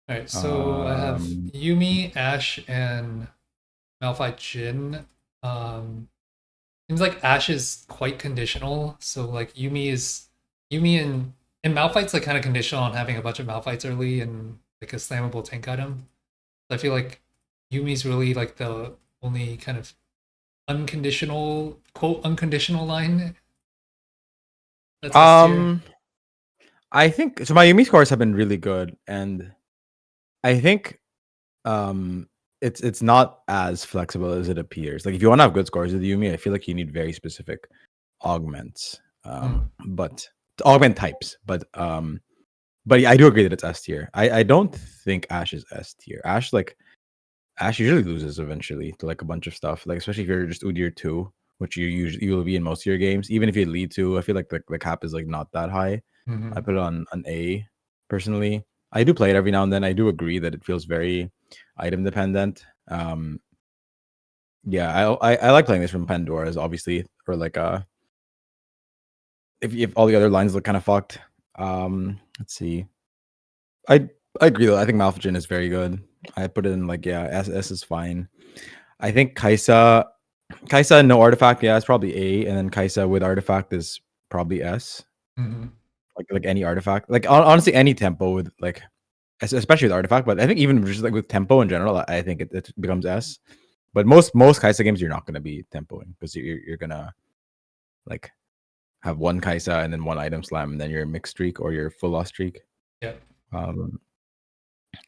All right, so I have Um, Yumi, Ash, and Malphite Jin. Um, Seems like Ash is quite conditional. So like Yumi and Malphite's like kind of conditional on having a bunch of Malphites early and like a slammable tank item. I feel like Yumi's really like the only kind of unconditional quote unconditional line that's S tier. um, I think so. My Yumi scores have been really good, and I think um, it's not as flexible as it appears. Like if you want to have good scores with Yumi, I feel like you need very specific augments, Hmm. but augment types. But yeah, I do agree that it's S tier. I don't think Ash is S tier. Ash usually loses eventually to like a bunch of stuff. Like especially if you're just Udyr 2, which you will be in most of your games. Even if you lead 2, I feel like the cap is like not that high. I Hmm. put it on an A personally. I do play it every now and then. I do agree that it feels very item dependent. Yeah, I like playing this from Pandora's obviously, or like if all the other lines look kind of fucked. Let's see. I I agree though. I think Malphite is very good. I put it in like yeah, S is fine. I think Kaisa no artifact, yeah, it's probably A, and then Kaisa with artifact is probably S. Hmm. Like any artifact, like honestly any tempo with like especially with artifact, but I think even just like with tempo in general, I think it becomes S. But most Kaisa games you're not gonna be tempoing because you're gonna like have one Kaisa and then one item slam, and then you're a mixed streak or your full loss streak. Yeah. Um,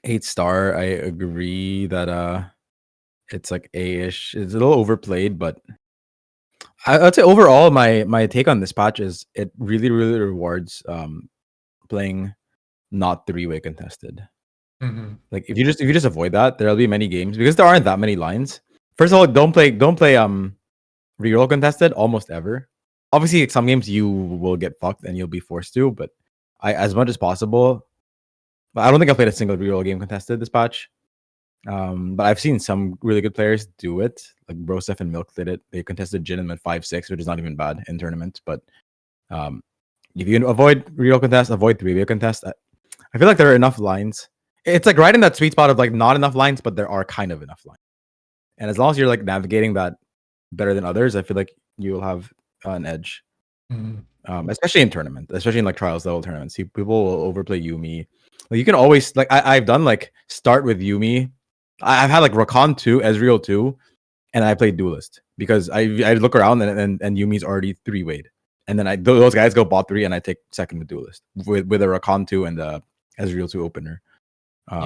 8 star, I agree that it's like A-ish. It's a little overplayed, but I'd say overall my take on this patch is it really rewards playing not three-way contested. Hmm. Like if you just avoid that, there'll be many games because there aren't that many lines. First of all, don't play reroll contested almost ever. Obviously, some games you will get fucked and you'll be forced to, but I as much as possible. But I don't think I played a single reroll game contested this patch. But I've seen some really good players do it. Like Brosef and Milk did it. They contested Jin and went 5-6, which is not even bad in tournaments. But um, if you can avoid real contest, avoid three-way contest. I feel like there are enough lines. It's like right in that sweet spot of like not enough lines, but there are kind of enough lines. And as long as you're like navigating that better than others, I feel like you will have an edge. Hmm. Especially in tournament, especially in like trials level tournaments. People will overplay Yumi. Like you can always like I've done like start with Yumi. I've had like Rakan 2, Ezreal 2, and I played Duelist because I look around and Yumi's already 3-wayed. And then those guys go bot 3 and I take second with Duelist with a Rakan 2 and the Ezreal 2 opener.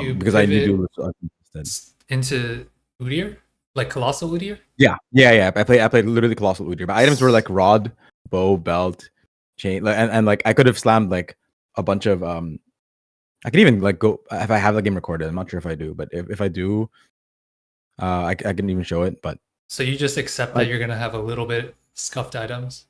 You Because I need pivot Duelist instead. into Udyr, like Colossal Udyr. Yeah. I played literally Colossal Udyr. My items were like Rod, Bow, Belt, Chain, and like I could have slammed like a bunch of I could even like go if I have the game recorded. I'm not sure if I do, but if I do, I can even show it. But So you just accept that like you're gonna have a little bit scuffed items.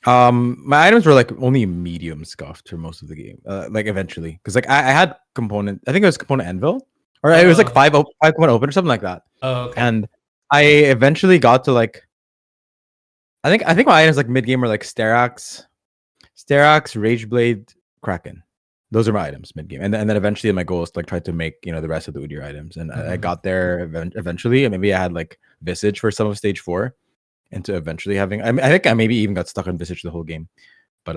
my items were like only medium scuffed for most of the game. Like eventually, because like I had component. I think it was component anvil, or it was like Oh, 5 component open or something like that. oh, okay. And I eventually got to like I think my items like mid game were like Sterax, Rageblade, Kraken. Those are my items mid game, and then eventually my goal is to like try to make the rest of the Udyr items, and I Hmm. got there eventually. And maybe I had like Visage for some of stage 4, into eventually having. I think I maybe even got stuck on Visage the whole game, but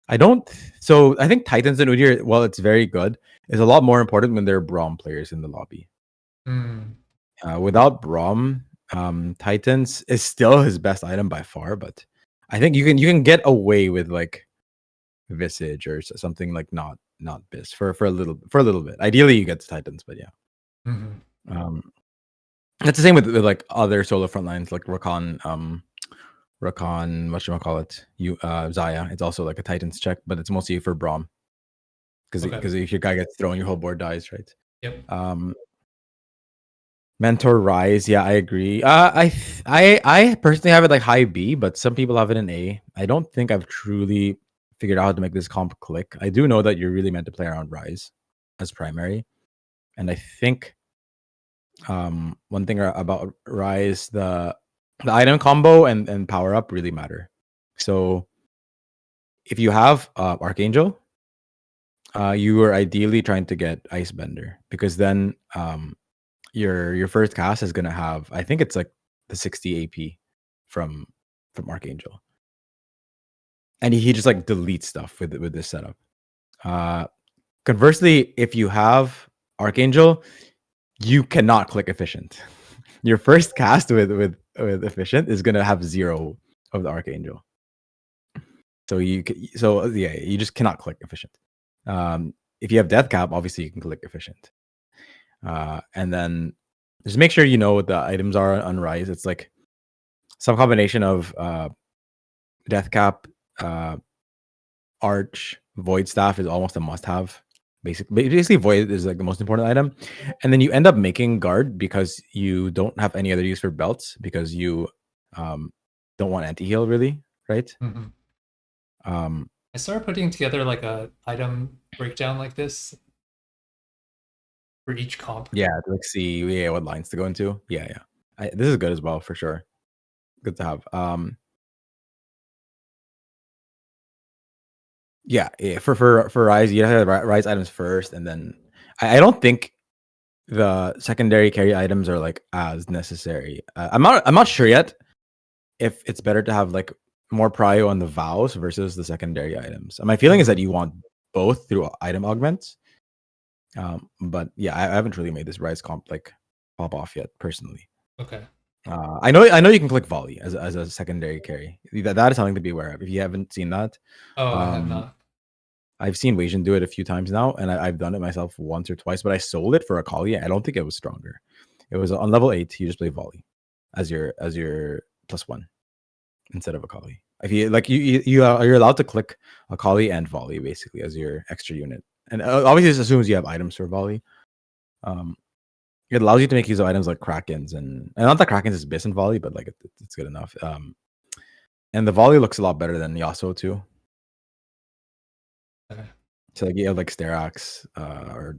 I don't. So I think Titans and Udyr, while it's very good, is a lot more important when there are Braum players in the lobby. Mm. Without Braum, Titans is still his best item by far, but I think you can get away with like Visage or something like not Bis for a little bit. Ideally, you get to Titans, but yeah. Hmm. Um, it's the same with like other solo front lines like Rakan. Rakan, what should I call it? Zaya. It's also like a Titans check, but it's mostly for Braum Okay. because if your guy gets thrown, your whole board dies, right? Yep. Um, Mentor Rise, yeah, I agree. I personally have it like high B, but some people have it in A. I don't think I've truly figured out how to make this comp click. I do know that you're really meant to play around Rise as primary, and I think one thing about Rise, the item combo and power up really matter. So if you have Archangel, you are ideally trying to get Ice Bender because then your first cast is gonna have, I think it's like the 60 AP from Archangel, and he just like deletes stuff with this setup. Conversely, if you have Archangel, you cannot click efficient. Your first cast with efficient is gonna have 0 of the Archangel. So you just cannot click efficient. If you have death cap, obviously you can click efficient. And then just make sure you know what the items are on Rise. It's like some combination of death cap, arch, void staff is almost a must-have. Basically, void is like the most important item, and then you end up making guard because you don't have any other use for belts because you don't want anti-heal really, right? Mm-hmm. Um, I started putting together like a item breakdown like this for each comp. yeah, to like see what lines to go into. Yeah. This is good as well for sure. Good to have. Yeah. For Rise, you have to have Rise items first, and then I don't think the secondary carry items are like as necessary. I'm not sure yet if it's better to have like more prio on the vows versus the secondary items. My feeling is that you want both through item augments. But yeah, I haven't really made this Rise comp like pop off yet personally. Okay. I know you can click volley as a secondary carry. That is something to be aware of. If you haven't seen that, Oh, I have not. I've seen Wasian do it a few times now, and I've done it myself once or twice. But I sold it for a Kali. I don't think it was stronger. It was on level 8. You just play volley as your +1 instead of a Kali. If you like, you're allowed to click a Kali and volley basically as your extra unit. And obviously, this assumes you have items for volley. It allows you to make use of items like Krakens and not that Krakens is best in volley, but like it's good enough. And the volley looks a lot better than Yasuo too. Okay. So like you have like Sterax, or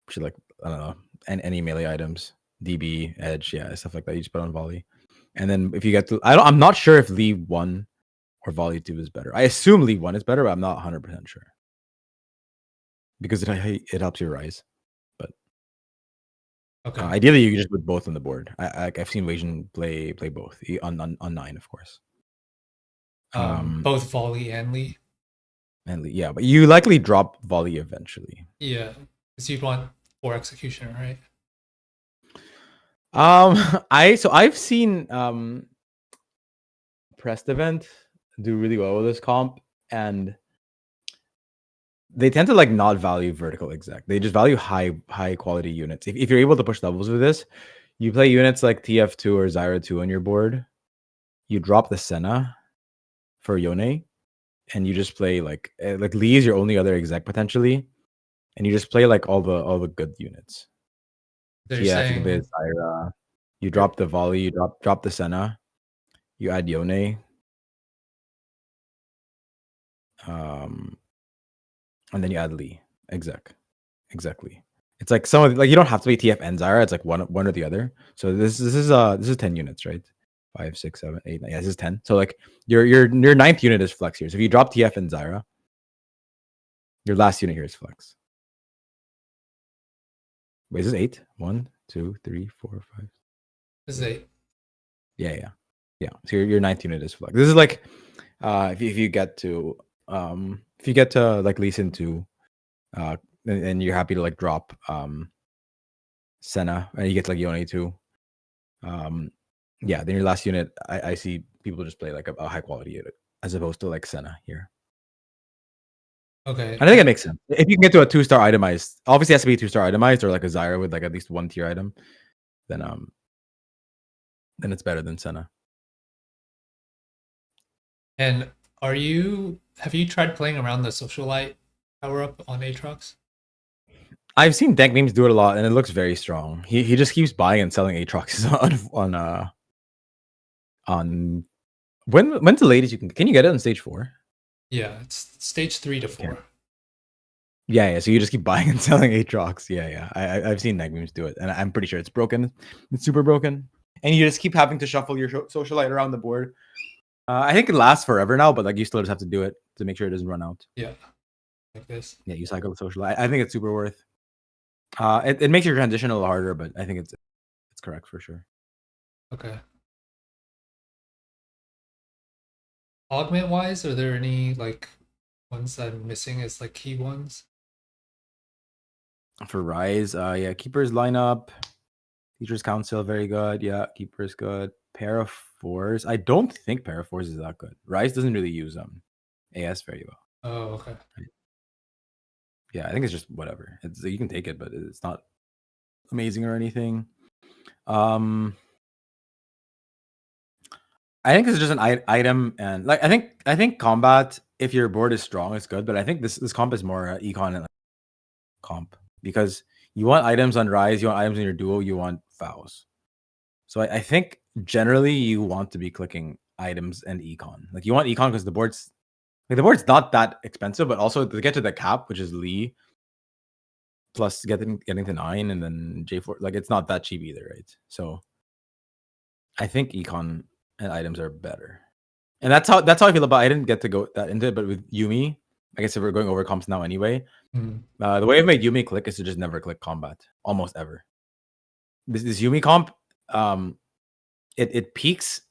should like I don't know, any melee items, DB, Edge, yeah, stuff like that. You just put on volley, and then if you get to, I'm not sure if Leave 1 or Volley 2 is better. I assume Leave 1 is better, but I'm not 100% sure because it helps you rise. But Okay. ideally, you can just put both on the board. I've seen Wasian play both on 9, of course. Both volley and Lee. And yeah, but you likely drop volley eventually. Yeah, because you'd want 4 executioner, right? I've seen Pressed Event do really well with this comp, and they tend to like not value vertical exec. They just value high quality units. If you're able to push levels with this, you play units like TF2 or Zyra 2 on your board. You drop the Senna for Yone, and you just play like Lee is your only other exec potentially, and you just play like all the good units. They're TF, you can play saying Zyra. You drop the volley. You drop the Senna. You add Yone. And then you add Lee. Exactly. It's like some of like you don't have to be TF and Zyra. It's like one or the other. So this is 10 units, right? 5, 6, 7, 8, 9. Yeah, this is 10. So like your ninth unit is flex here. So if you drop TF and Zyra, your last unit here is flex. Wait, is this 8? 1, 2, 3, 4, 5. this is 8. Yeah. So your ninth unit is flex. This is like if you get to like Lee Sin 2, and you're happy to like drop Senna, and you get like Yone too. Yeah, then your last unit, I see people just play like a high quality unit as opposed to like Senna here. Okay. I think it makes sense. If you can get to a 2-star itemized, obviously it has to be a 2-star itemized or like a Zyra with like at least 1 tier item, then it's better than Senna. And have you tried playing around the socialite power up on Aatrox? I've seen Dank memes do it a lot, and it looks very strong. He just keeps buying and selling Aatrox on when's the latest you can you get it on stage 4? Yeah, it's stage 3 to 4. Yeah. So you just keep buying and selling Aatrox. Yeah. I've seen Dank memes do it, and I'm pretty sure it's broken. It's super broken, and you just keep having to shuffle your socialite around the board. I think it lasts forever now, but like you still just have to do it to make sure it doesn't run out. Yeah. like this. Yeah, you cycle the social. I think it's super worth. It makes your transition a little harder, but I think it's correct for sure. Okay. Augment wise, are there any like ones that I'm missing as like key ones? For Rise, yeah, Keeper's lineup, Teacher's Council, very good. Yeah, Keeper's good. Pair of Fours. I don't think Pair of Fours is that good. Rise doesn't really use AS very well. Oh, okay. Yeah, I think it's just whatever. You can take it, but it's not amazing or anything. I think this is just an item, and like I think combat, if your board is strong, it's good. But I think this comp is more econ and comp, because you want items on Rise, you want items in your duo, you want vows. So I think generally you want to be clicking items and econ. Like you want econ because the board's not that expensive, but also to get to the cap, which is Lee, plus getting to 9 and then J4, like it's not that cheap either, right? So I think econ and items are better. And that's how I feel about. I didn't get to go that into it, but with Yumi, I guess if we're going over comps now anyway, the way I've made Yumi click is to just never click combat, almost ever. This Yumi comp, it peaks.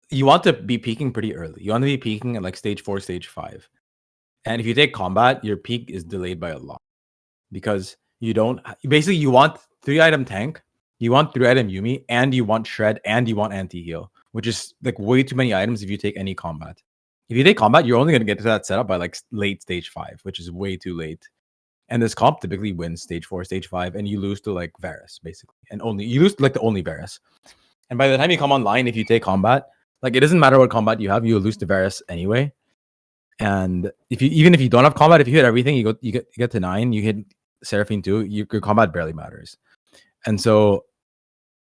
You want to be peaking pretty early. You want to be peaking at like stage 4, stage 5. And if you take combat, your peak is delayed by a lot, because you want 3-item tank, you want 3-item Yumi, and you want shred, and you want anti-heal, which is like way too many items if you take any combat. If you take combat, you're only going to get to that setup by like late stage 5, which is way too late. And this comp typically wins stage 4, stage 5, and you lose to like Varus, basically. And you lose to like the only Varus. And by the time you come online, if you take combat, like it doesn't matter what combat you have, you'll lose to Varus anyway. And even if you don't have combat, if you hit everything, you get to 9, you hit Seraphine 2, your combat barely matters. And so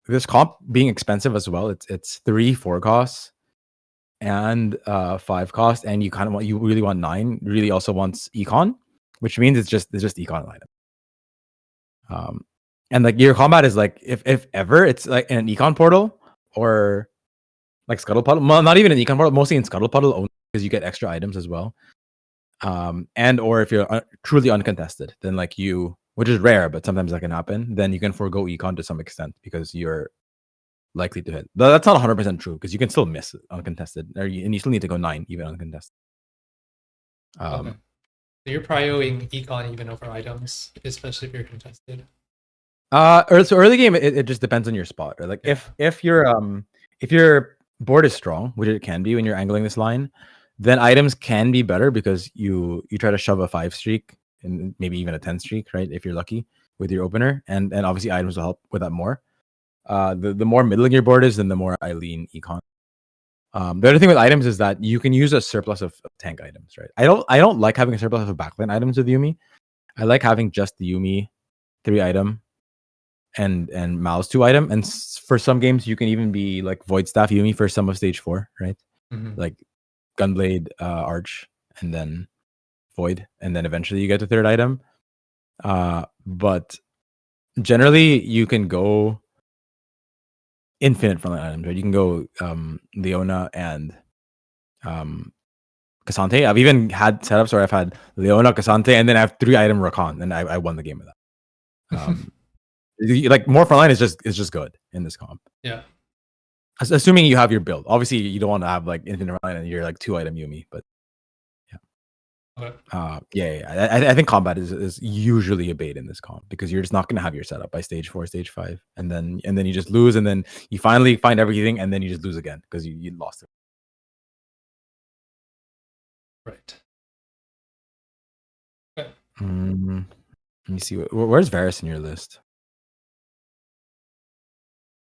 this comp being expensive as well, it's 3-4 costs and 5 cost, and you really want 9, really also wants econ, which means it's just econ item. And like your combat is like, if ever, it's like an econ portal or like Scuttle Puddle. Well, not even an econ portal, mostly in Scuttle Puddle only, because you get extra items as well. And or if you're truly uncontested, then like which is rare, but sometimes that can happen, then you can forego econ to some extent because you're likely to hit. But that's not 100% true, because you can still miss uncontested, and you still need to go 9 even uncontested. Okay. So you're prioing econ even over items, especially if you're contested. So early game, it just depends on your spot. Right? Like if your board is strong, which it can be when you're angling this line, then items can be better because you try to shove a 5 streak and maybe even a 10 streak, right? If you're lucky with your opener, and obviously items will help with that more. The more middling your board is, then the more I lean econ. The other thing with items is that you can use a surplus of tank items, right? I don't like having a surplus of backline items with Yumi. I like having just the Yumi 3-item and Mal's 2-item, and for some games you can even be like Void Staff Yumi for some of stage 4, right? Like Gunblade, Arch, and then Void, and then eventually you get the 3rd item. But generally you can go infinite frontline items, right? You can go Leona and Cassante. I've even had setups where I've had Leona, Cassante, and then I have 3-item Rakan, and I won the game with that. Like more frontline is just good in this comp. Yeah. Assuming you have your build. Obviously, you don't want to have like infinite frontline and you're like 2-item Yumi, but Okay. I think combat is usually a bait in this comp, because you're just not going to have your setup by stage 4, stage 5, and then you just lose, and then you finally find everything, and then you just lose again because you lost it. Right. Okay. Let me see. Where's Varus in your list?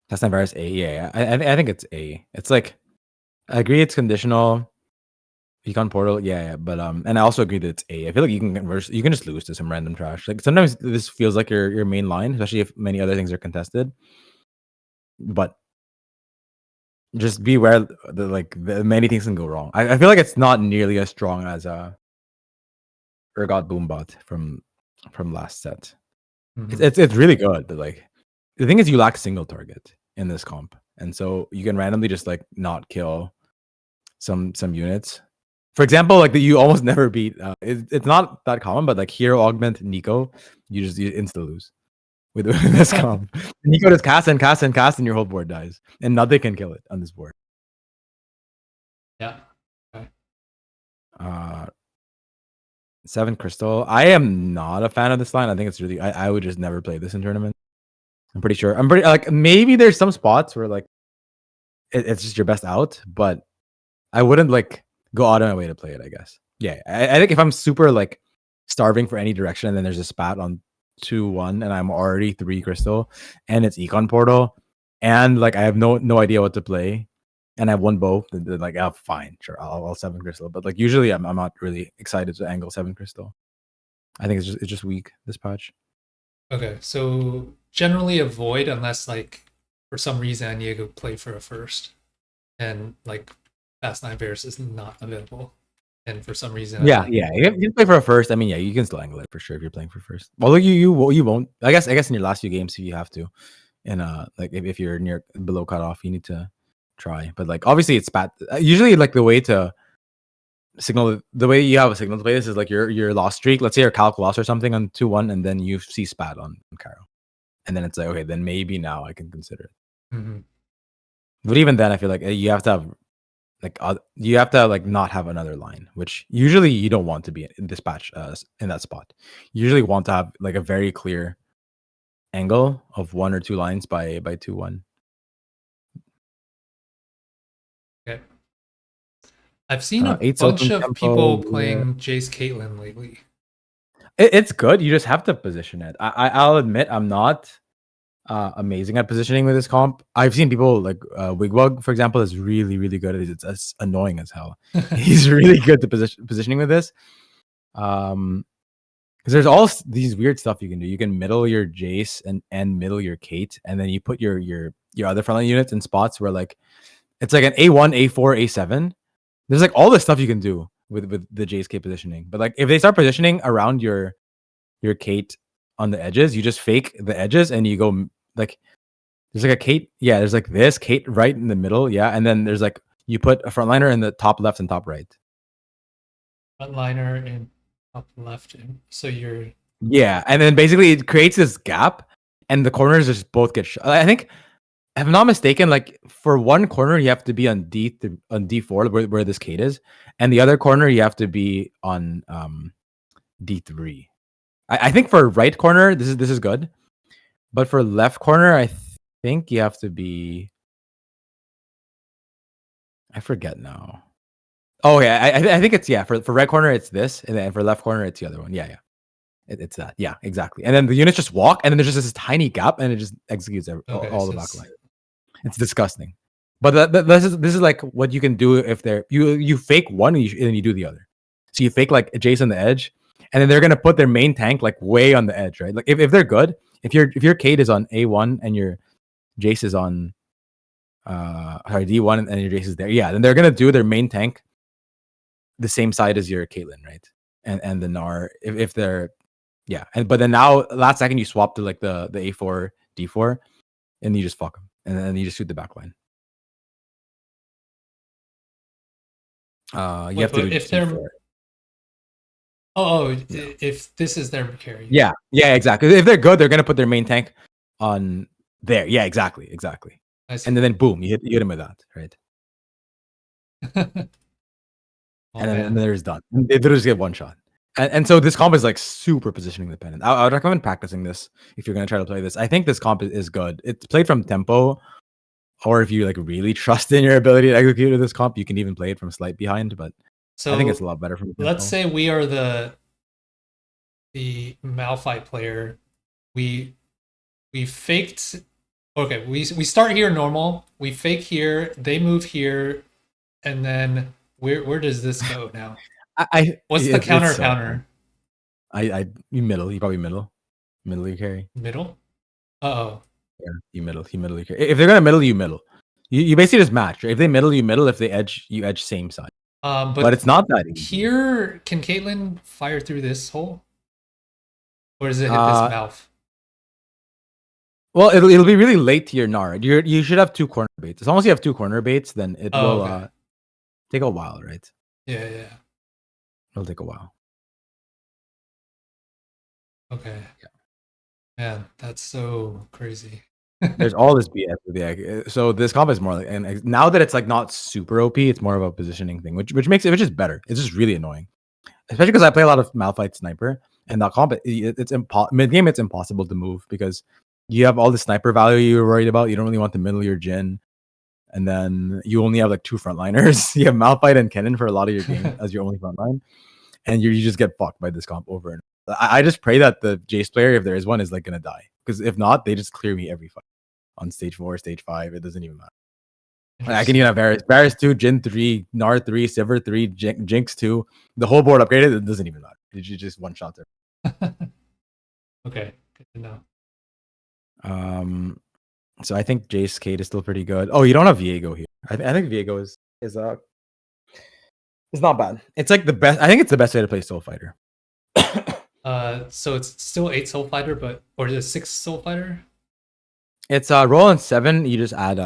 That's not Varus A. Yeah, I think it's A. It's like, I agree it's conditional. Econ portal, yeah, but and I also agree that it's A. I feel like you can just lose to some random trash. Like sometimes this feels like your main line, especially if many other things are contested. But just be aware that many things can go wrong. I feel like it's not nearly as strong as Urgot Boombot from last set. It's really good, but like the thing is you lack single target in this comp, and so you can randomly just like not kill some units. For example, like you almost never beat. It's not that common, but like hero augment Nico, you insta lose with this comp. Nico just cast and cast and cast, and your whole board dies, and nothing can kill it on this board. Yeah. Okay. 7 crystal. I am not a fan of this line. I think it's really. I would just never play this in tournament. I'm pretty sure. I'm pretty like maybe there's some spots where like it's just your best out, but I wouldn't like go out of my way to play it, I guess. Yeah. I think if I'm super like starving for any direction and then there's a spat on 2-1 and I'm already 3 crystal and it's econ portal and like I have no idea what to play and I have 1 bow, then like, oh, fine, sure, I'll 7 crystal. But like usually I'm not really excited to angle 7 crystal. I think it's just weak this patch. Okay, so generally avoid unless like for some reason I need to go play for a first, and like Fast 9 Bears is not available, and for some reason Yeah, you can play for a first. I mean, yeah, you can still angle it for sure if you're playing for first. Although you won't. I guess in your last few games you have to, and like if you're near below cutoff, you need to try. But like obviously it's bad. Usually like the way to signal, the way you have a signal to play this is like your loss streak. Let's say your calc loss or something on 2-1, and then you see spat on Caro, and then it's like okay, then maybe now I can consider it. Mm-hmm. But even then, I feel like you have to have like you have to like not have another line, which usually you don't want to be in dispatch in that spot. You usually want to have like a very clear angle of 1 or 2 lines by 2-1. Okay. I've seen a 8 bunch Sultan of tempo, people playing Jace Caitlyn lately. It's good. You just have to position it. I'll admit I'm not amazing at positioning with this comp. I've seen people like Wigwug, for example, is really good at it. It's annoying as hell. He's really good to positioning with this. Because there's all these weird stuff you can do. You can middle your Jace and middle your Kate, and then you put your other frontline units in spots where like it's like an A1, A4, A7. There's like all this stuff you can do with the Jace Kate positioning. But like if they start positioning around your Kate on the edges, you just fake the edges and you go like there's like a Kate, yeah, there's like this Kate right in the middle, yeah, and then there's like you put a frontliner in the top left and top right. Frontliner in top left, so you're and then basically it creates this gap, and the corners just both get. I think, if I'm not mistaken, like for one corner you have to be on D4 where this Kate is, and the other corner you have to be on D3. I think for right corner this is good, but for left corner I think you have to be. I forget now. Oh yeah, I think it's for right corner it's this, and then for left corner it's the other one. Yeah. It's that. Yeah, exactly. And then the units just walk, and then there's just this tiny gap, and it just executes all the back line. It's disgusting. But this is like what you can do if they're you fake one and you do the other. So you fake like Jace on the edge, and then they're gonna put their main tank like way on the edge, right? Like if they're good, if your Kate is on A1 and your Jace is on D1 and your Jace is there, yeah, then they're gonna do their main tank the same side as your Caitlyn, right? And the Gnar if they're but then now last second you swap to like the A4 D4 and you just fuck them, and then you just shoot the back line. You have to do if D4. If this is their carry. Yeah, exactly. If they're good, they're gonna put their main tank on there. Yeah, exactly. And then boom, you hit him with that, right? And then they're just done. They just get one shot. And so this comp is like super positioning dependent. I would recommend practicing this if you're gonna try to play this. I think this comp is good. It's played from tempo, or if you like really trust in your ability to execute this comp, you can even play it from slight behind. But I think it's a lot better from tempo. Let's say we are the Malphite player. We faked. Okay, we start here normal. We fake here. They move here, and then where does this go now? What's the counter? You middle. You probably middle you carry. Middle? Uh-oh. Yeah, you middle you carry. If they're gonna middle, you middle. You basically just match. Right? If they middle, you middle. If they edge, you edge same side. But it's not that easy. Here, can Caitlyn fire through this hole? Or does it hit this mouth? Well, it'll be really late to your Gnar. You should have 2 corner baits. As long as you have 2 corner baits, then it will take a while, right? Yeah. It'll take a while. Okay. Yeah. Man, that's so crazy. There's all this BS with the egg. So this comp is more like, and now that it's like not super OP, it's more of a positioning thing, which makes it, which is better. It's just really annoying, especially because I play a lot of Malphite Sniper, and that comp it's mid game. It's impossible to move because you have all the sniper value you're worried about. You don't really want the middle of your Jhin, and then you only have like 2 frontliners. You have Malphite and Kennen for a lot of your game as your only frontline, and you just get fucked by this comp over and over. I just pray that the Jace player, if there is one, is like gonna die, because if not, they just clear me every fight on stage 4, stage 5. It doesn't even matter. I can even have Varus 2, Jhin 3, Gnar 3, Sivir 3, Jinx 2. The whole board upgraded. It doesn't even matter. You just one shot there. Okay, good to know. So I think Jace Kate is still pretty good. Oh, you don't have Viego here. I think Viego is not bad. It's like the best. I think it's the best way to play Soul Fighter. So it's still 8 Soul Fighter, or is it 6 Soul Fighter? It's roll on 7. You just add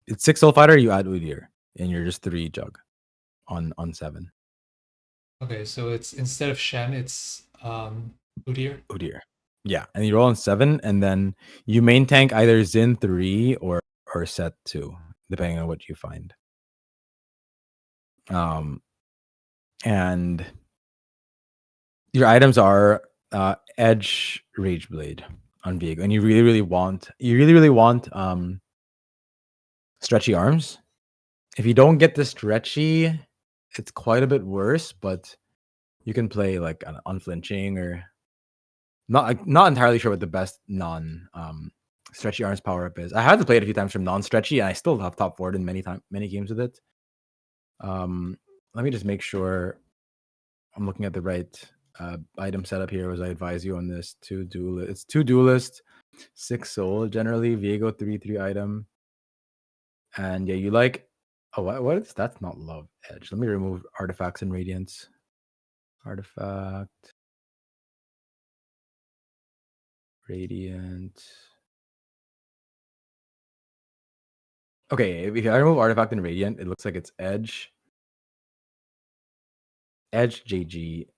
it's 6 Soul Fighter. You add Udyr, and you're just 3 Jug on 7. Okay, so it's instead of Shen, it's Udyr. Udyr. Yeah, and you roll on 7, and then you main tank either Xin 3 or Set 2, depending on what you find. And your items are Edge, Rage Blade on Viego, and you really want stretchy arms. If you don't get the stretchy, it's quite a bit worse, but you can play like an unflinching, or not entirely sure what the best non stretchy arms power up is. I had to play it a few times from non stretchy, and I still have top forward in many games with it. Let me just make sure I'm looking at the right item setup here as I advise you on this. It's 2 duelist, 6 soul generally, Viego 3/3 item. And yeah, you like, oh, what is that's not love edge. Let me remove artifacts and radiance. Artifact, radiant. Okay, if I remove artifact and radiant, it looks like it's edge, JG,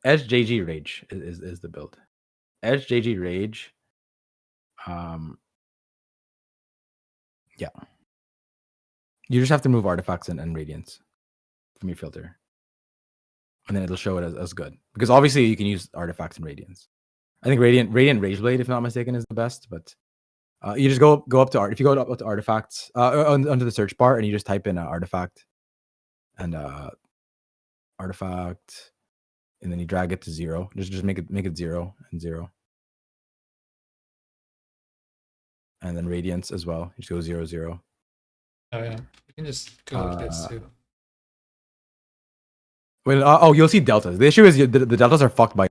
edge JG rage is the build. Edge JG rage. Yeah. You just have to move artifacts and radiance from your filter, and then it'll show it as good. Because obviously you can use artifacts and radiance. I think radiant rage blade, if not mistaken, is the best. But you just go up to art. If you go up to artifacts under the search bar, and you just type in artifact and artifact, and then you drag it to 0. Just make it 0 and 0, and then radiance as well. You just go 0 0. Oh yeah, you can just go like this too. Well, you'll see deltas. The issue is the deltas are fucked by,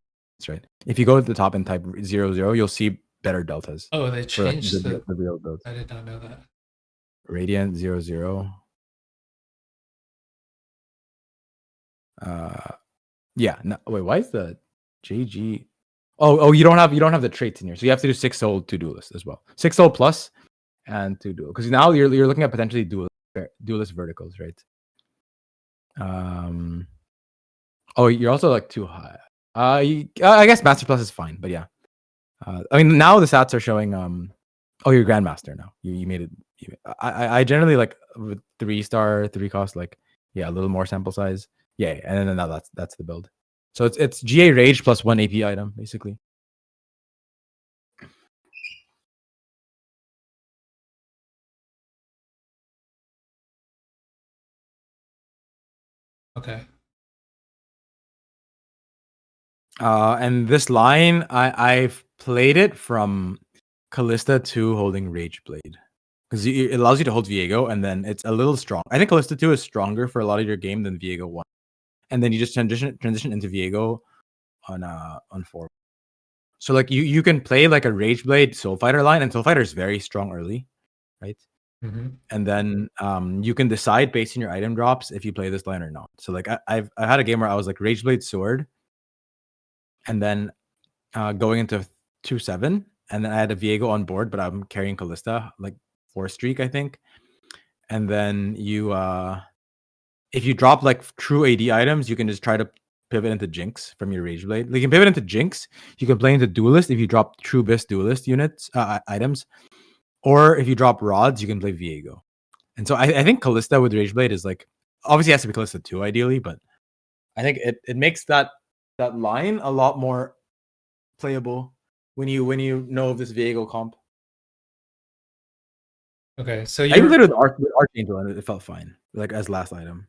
right? If you go to the top and type 0 0, you'll see better deltas. Oh, they changed the real builds. I did not know that. Radiant 0 0. Yeah. No, wait, why is the JG? Oh, you don't have the traits in here, so you have to do 6 soul 2 duelist as well. 6 soul plus and 2 duel, because now you're looking at potentially duelist verticals, right? Oh, you're also like too high. I guess Master Plus is fine, but yeah. I mean, now the stats are showing. Oh, you're Grandmaster now. You made it. I generally like with 3-star 3 cost, like a little more sample size. Yeah, and then now that's the build. So it's GA Rage plus 1 AP item basically. Okay. And this line, I've played it from Callista 2 holding Rage Blade, because it allows you to hold Viego, and then it's a little strong. I think Callista 2 is stronger for a lot of your game than Viego 1, and then you just transition into Viego on 4. So like you can play like a Rage Blade Soul Fighter line, and Soul Fighter is very strong early, right? Mm-hmm. And then you can decide based on your item drops if you play this line or not. So like I had a game where I was like Rage Blade Sword, and then going into 2-7, and then I had a Viego on board, but I'm carrying Callista like 4 streak, I think. And then you if you drop like true AD items, you can just try to pivot into Jinx from your Rage Blade. Like, you can pivot into Jinx. You can play into Duelist if you drop true Bis Duelist units items, or if you drop rods, you can play Viego. And so I think Callista with Rage Blade is like, obviously it has to be Callista 2 ideally, but I think it makes that line a lot more playable when you know of this Viego comp. Okay, so I even you're played with Archangel and it felt fine, like as last item.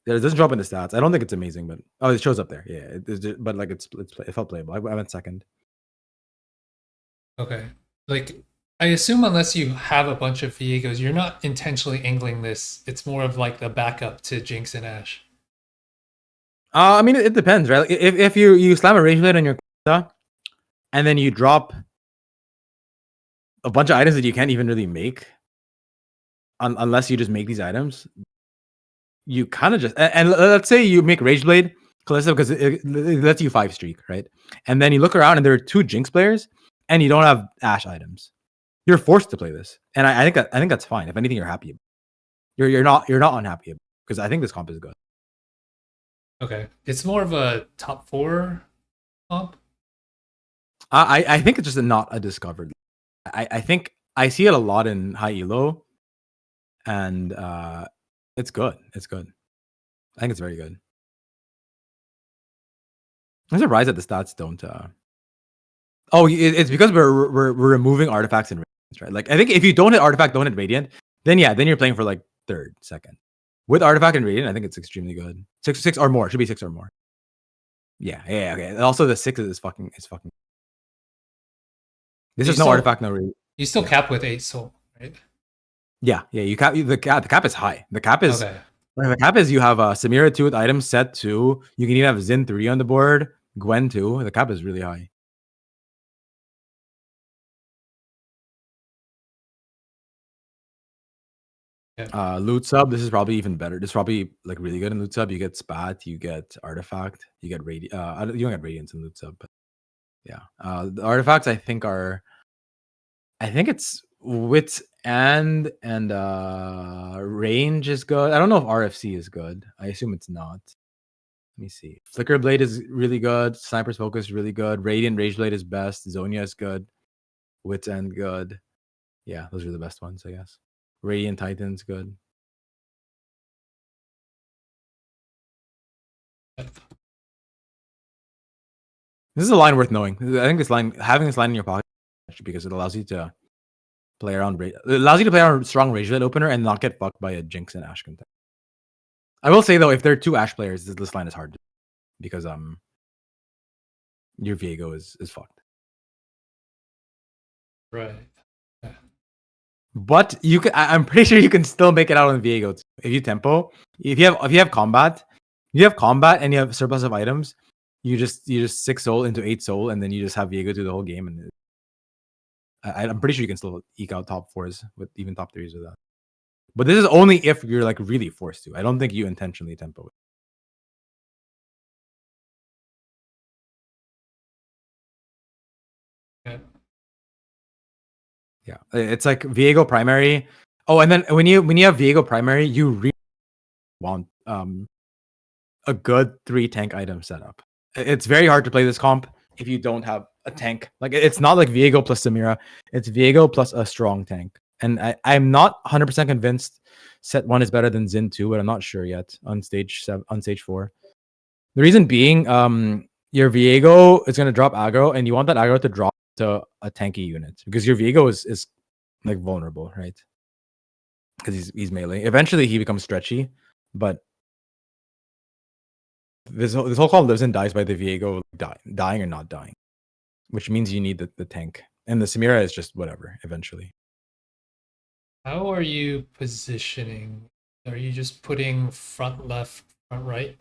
It doesn't drop in the stats. I don't think it's amazing, but it shows up there. Yeah, but like it felt playable. I went second. okay. Like, I assume unless you have a bunch of Viegos, you're not intentionally angling this. It's more of like the backup to Jinx and Ashe. I mean, it depends, right? Like, if you slam a Rage Blade on your Callista, and then you drop a bunch of items that you can't even really make, unless you just make these items, you kind of just and let's say you make Rage Blade Callista because it lets you 5 streak, right? And then you look around and there are 2 Jinx players, and you don't have Ashe items. You're forced to play this, and I think that's fine. If anything, you're happy. You're not unhappy because I think this comp is good. Okay, it's more of a top 4 comp. I think it's just not a discovered. I think I see it a lot in high elo, and it's good. It's good. I think it's very good. I'm surprised that the stats don't. It's because we're removing artifacts and radiants, right? Like, I think if you don't hit artifact, don't hit radiant, then yeah, then you're playing for like third, second. With artifact and radiant, I think it's extremely good. Six or more. It should be 6 or more. Yeah, okay. And also the 6 is fucking. This is no artifact, no radiant. You still cap with 8 soul, right? Yeah. You cap the cap is high. The cap is Okay. The cap is you have Samira 2 with items, Set 2. You can even have Xin 3 on the board, Gwen 2. The cap is really high. Yeah. Loot sub, this is probably even better. This is probably like really good in loot sub. You get spat, you get artifact, you get you don't get radiance in loot sub, but yeah. The artifacts I think it's wits and range is good. I don't know if RFC is good. I assume it's not. Let me see. Flicker Blade is really good. Sniper's Focus is really good. Radiant Rage Blade is best. Zonia is good. Wits End good. Yeah, those are the best ones, I guess. Radiant Titan's good. This is a line worth knowing. I think having this line in your pocket, because it allows you to play around. It allows you to play around strong Rage Blade opener and not get fucked by a Jinx and Ashe contest. I will say though, if there are 2 Ashe players, this line is hard because your Viego is fucked. Right. Yeah. But you can. I'm pretty sure you can still make it out on Viego too. If you tempo, if you have combat, and you have surplus of items. You just 6 soul into 8 soul, and then you just have Viego do the whole game. And I'm pretty sure you can still eke out top 4s with even top 3s with that. But this is only if you're like really forced to. I don't think you intentionally tempo it. Yeah, it's like Viego primary. Oh, and then when you have Viego primary, you really want a good 3 tank item setup. It's very hard to play this comp if you don't have a tank. Like, it's not like Viego plus Samira. It's Viego plus a strong tank. And I'm not 100% convinced set 1 is better than Xin 2, but I'm not sure yet on stage 4. The reason being, your Viego is going to drop aggro, and you want that aggro to drop to a tanky unit because your Viego is like vulnerable, right? Because he's melee. Eventually he becomes stretchy, but this whole call lives and dies by the Viego dying or not dying, which means you need the tank. And the Samira is just whatever eventually. How are you positioning? Are you just putting front left, front right?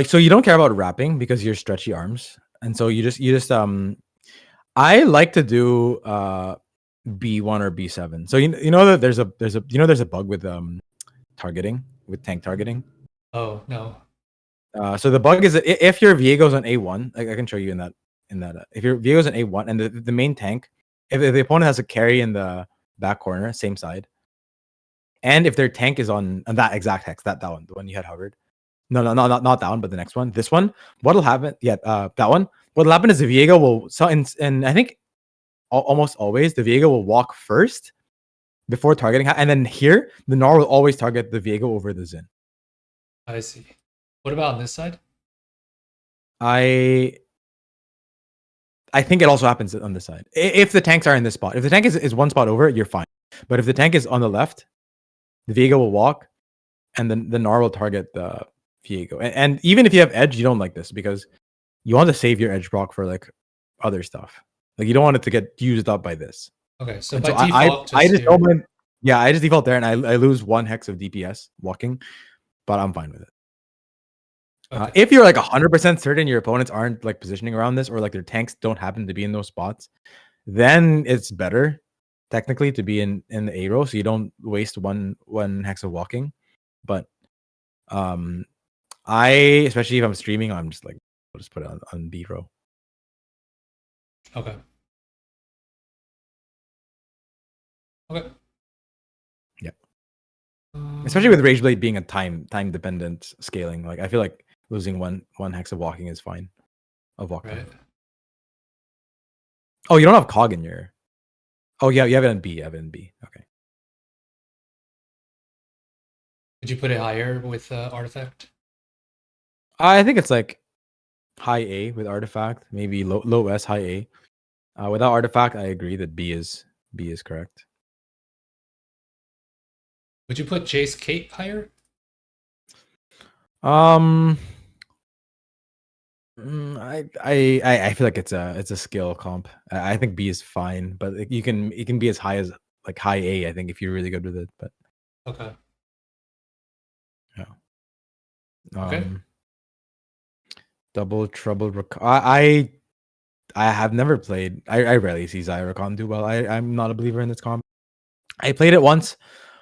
So you don't care about wrapping because you're stretchy arms, and so you just I like to do B1 or B7. So you know that there's a bug with targeting, with tank targeting. Oh no. So the bug is that if your Viego's on A1, I can show you in that if your Viego's on A1 and the main tank, if the opponent has a carry in the back corner, same side, and if their tank is on that exact hex, that one, the one you had hovered. No, not that one, but the next one. This one. What'll happen? Yeah, that one. What'll happen is the Viego will and I think almost always the Viego will walk first before targeting, and then here the Gnar will always target the Viego over the Xin. I see. What about on this side? I think it also happens on this side. If the tanks are in this spot, if the tank is one spot over, you're fine. But if the tank is on the left, the Viego will walk, and then the Gnar will target the Viego. And even if you have edge, you don't like this because you want to save your edge proc for like other stuff. Like you don't want it to get used up by this. Okay, so And by so default, I just here. don't mind. Yeah, I just default there, and I lose 1 hex of DPS walking, but I'm fine with it. Okay. If you're like 100% certain your opponents aren't like positioning around this, or like their tanks don't happen to be in those spots, then it's better technically to be in the A row, so you don't waste one hex of walking. But I, especially if I'm streaming, I'm just like, I'll just put it on B row. Okay. Okay. Yeah. Especially with Rage Blade being a time dependent scaling, like I feel like losing one hex of walking is fine. Of walk time. Right. Oh, you don't have cog in your. Oh yeah, you have it in B. You have it in B. Okay. Would you put it higher with artifact? I think it's like high A with artifact, maybe low S, high A. Without artifact, I agree that B is correct. Would you put Jace Kate higher? I feel like it's a skill comp. I think B is fine, but it can be as high as like high A. I think if you're really good with it, but Okay. yeah. Okay. Double trouble. I have never played. I rarely see Rakan do well. I'm not a believer in this comp. I played it once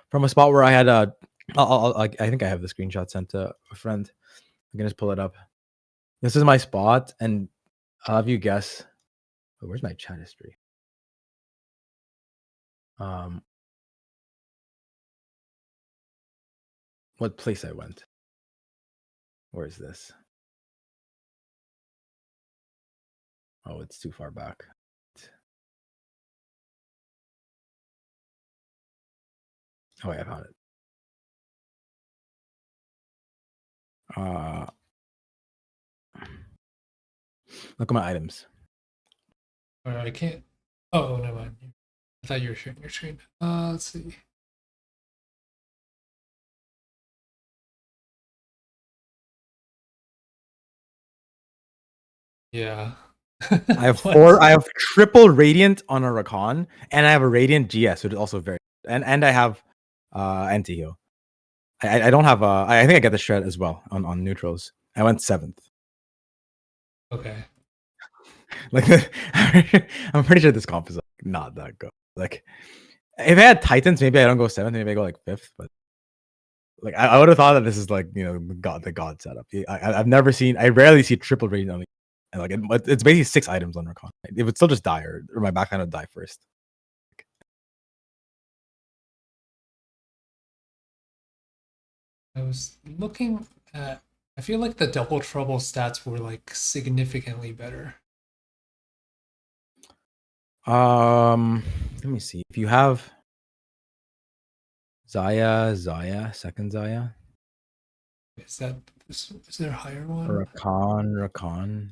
from a spot where I had a. I think I have the screenshot sent to a friend. I can just pull it up. This is my spot, and I'll have you guess. Oh, where's my chat history? What place I went? Where is this? Oh, it's too far back. Oh, I found it. Look at my items. Or I can't. Oh, never mind. I thought you were sharing your screen. Let's see. Yeah. I have four. I have triple radiant on a Rakan, and I have a radiant GS, which is also very. And I have anti heal. I don't have. I think I get the shred as well on neutrals. I went 7th. Okay. Like I'm pretty sure this comp is like not that good. Like if I had Titans, maybe I don't go 7th. Maybe I go like 5th. But like I would have thought that this is like the god setup. I've never seen. I rarely see triple radiant on. And like it's basically 6 items on Rakan. It would still just die, or my backline would die first. I was looking at. I feel like the double trouble stats were like significantly better. Let me see. If you have Zaya, second Zaya. Is there a higher one? Rakan.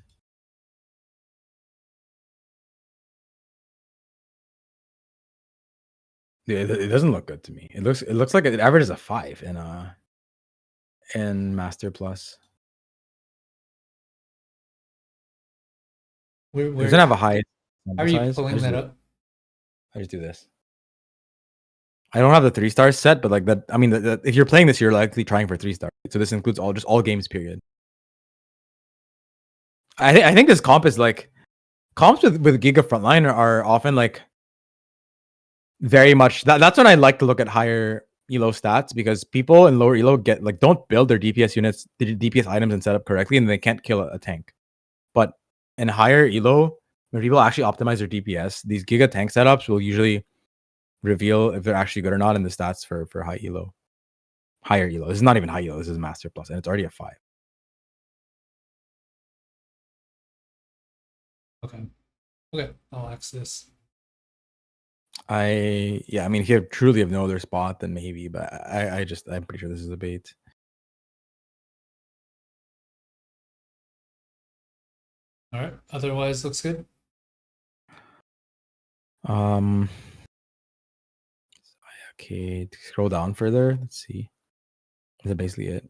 It doesn't look good to me. It looks like it averages a 5 in Master Plus. Where It doesn't have a high how are you size. pulling that up? I just do this. I don't have the 3 stars set, but like that. I mean, if you're playing this, you're likely trying for 3 stars. So this includes all games. Period. I think this comp is like comps with Giga Frontline are often like very much that's when I like to look at higher elo stats, because people in lower elo don't build their DPS units, the DPS items and setup correctly, and they can't kill a tank. But in higher elo, when people actually optimize their DPS, these Giga tank setups will usually reveal if they're actually good or not in the stats for high elo, higher elo. This is not even high elo. This is master plus, and it's already a 5. Okay. Okay, I'll axe this. I mean, if you truly have no other spot, then maybe, but I'm pretty sure this is a bait. All right. Otherwise, looks good. Okay, scroll down further. Let's see. Is that basically it?